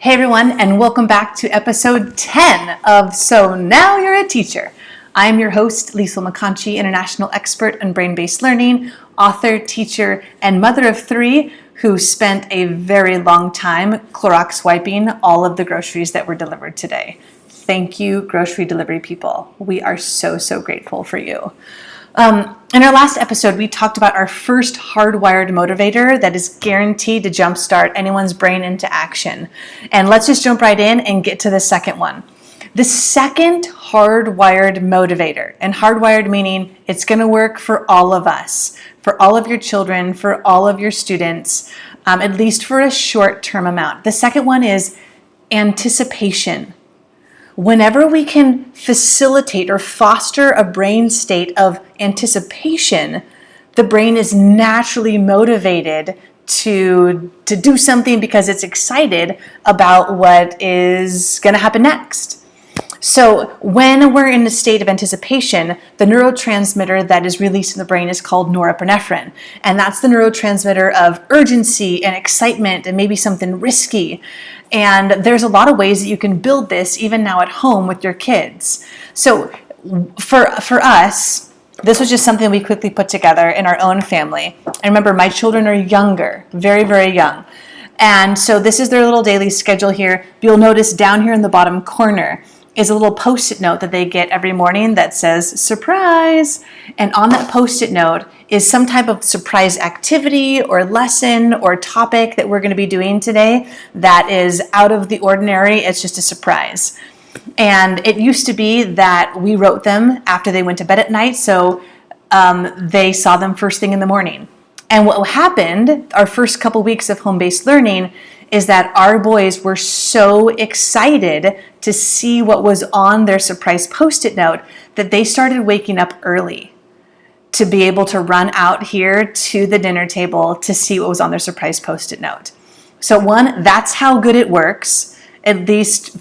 Hey everyone, and welcome back to episode 10 of So Now You're a Teacher. I'm your host, Lisa McConchie, international expert in brain-based learning, author, teacher, and mother of three who spent a very long time Clorox wiping all of the groceries that were delivered today. Thank you, grocery delivery people. We are so grateful for you. In our last episode, we talked about our first HardWired motivator that is guaranteed to jumpstart anyone's brain into action. And let's just jump right in and get to the second one. The second HardWired motivator, and HardWired meaning it's going to work for all of us, for all of your children, for all of your students, at least for a short-term amount. The second one is anticipation. Whenever we can facilitate or foster a brain state of anticipation, the brain is naturally motivated to do something because it's excited about what is going to happen next. So when we're in a state of anticipation, the neurotransmitter that is released in the brain is called norepinephrine. And that's the neurotransmitter of urgency and excitement and maybe something risky. And there's a lot of ways that you can build this even now at home with your kids. So for us, this was just something we quickly put together in our own family. And remember, my children are younger, very young. And so this is their little daily schedule here. You'll notice down here in the bottom corner is a little post-it note that they get every morning that says, surprise. And on that post-it note is some type of surprise activity or lesson or topic that we're going to be doing today that is out of the ordinary. It's just a surprise. And it used to be that we wrote them after they went to bed at night, so they saw them first thing in the morning. And what happened our first couple weeks of home-based learning is that our boys were so excited to see what was on their surprise post-it note that they started waking up early to be able to run out here to the dinner table to see what was on their surprise post-it note. So one, that's how good it works. At least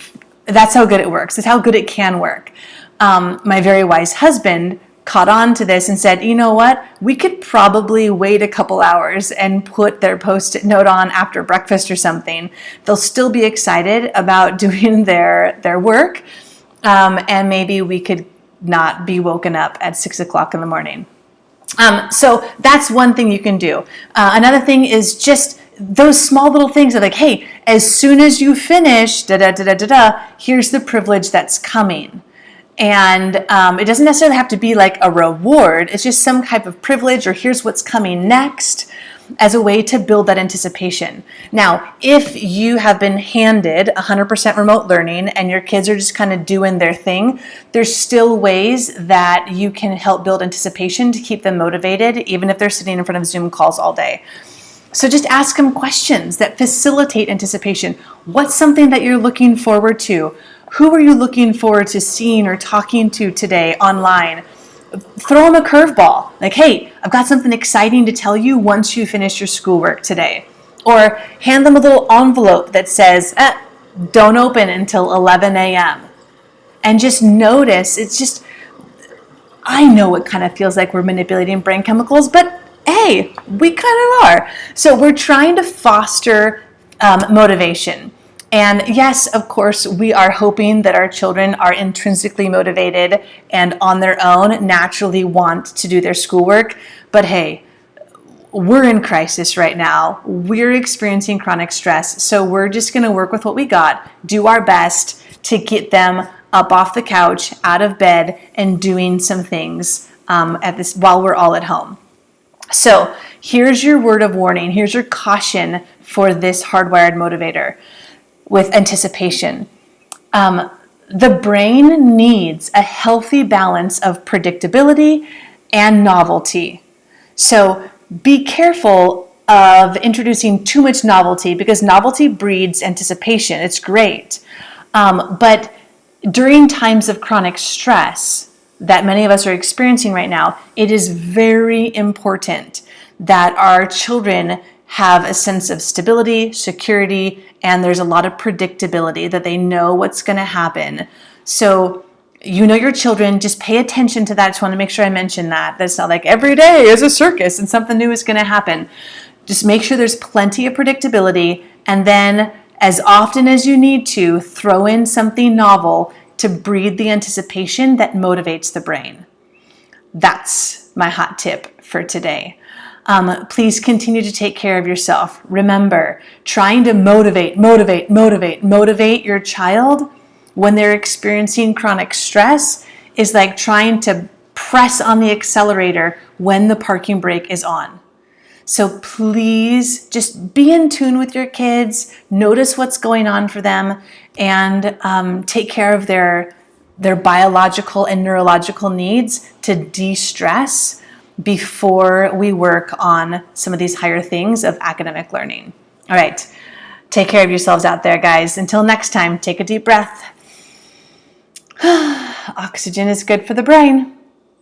that's how good it works. That's how good it can work. My very wise husband caught on to this and said, you know what, we could probably wait a couple hours and put their post-it note on after breakfast or something. They'll still be excited about doing their work, and maybe we could not be woken up at 6 o'clock in the morning. So that's one thing you can do. Another thing is just those small little things of like, hey, as soon as you finish, here's the privilege that's coming. And it doesn't necessarily have to be like a reward. It's just some type of privilege or here's what's coming next as a way to build that anticipation. Now, if you have been handed 100% remote learning and your kids are just kind of doing their thing, there's still ways that you can help build anticipation to keep them motivated, even if they're sitting in front of Zoom calls all day. So just ask them questions that facilitate anticipation. What's something that you're looking forward to? Who are you looking forward to seeing or talking to today online? Throw them a curveball. Like, hey, I've got something exciting to tell you once you finish your schoolwork today. Or hand them a little envelope that says, don't open until 11 a.m. And just notice, I know it kind of feels like we're manipulating brain chemicals, but hey, we kind of are. So we're trying to foster motivation. And yes, of course, we are hoping that our children are intrinsically motivated and on their own naturally want to do their schoolwork. But hey, we're in crisis right now. We're experiencing chronic stress. So we're just going to work with what we got, do our best to get them up off the couch, out of bed, and doing some things while we're all at home. So here's your word of warning. Here's your caution for this HardWired motivator. With anticipation. The brain needs a healthy balance of predictability and novelty. So be careful of introducing too much novelty because novelty breeds anticipation. It's great. But during times of chronic stress that many of us are experiencing right now, it is very important that our children have a sense of stability, security, and there's a lot of predictability that they know what's going to happen. So you know your children, just pay attention to that. Just want to make sure I mention that. That's not like every day is a circus and something new is going to happen. Just make sure there's plenty of predictability, and then as often as you need to, throw in something novel to breed the anticipation that motivates the brain. That's my hot tip for today. Please continue to take care of yourself. Remember, trying to motivate your child when they're experiencing chronic stress is like trying to press on the accelerator when the parking brake is on. So please just be in tune with your kids, notice what's going on for them, and take care of their biological and neurological needs to de-stress before we work on some of these higher things of academic learning. All right, take care of yourselves out there, guys. Until next time, take a deep breath. Oxygen is good for the brain.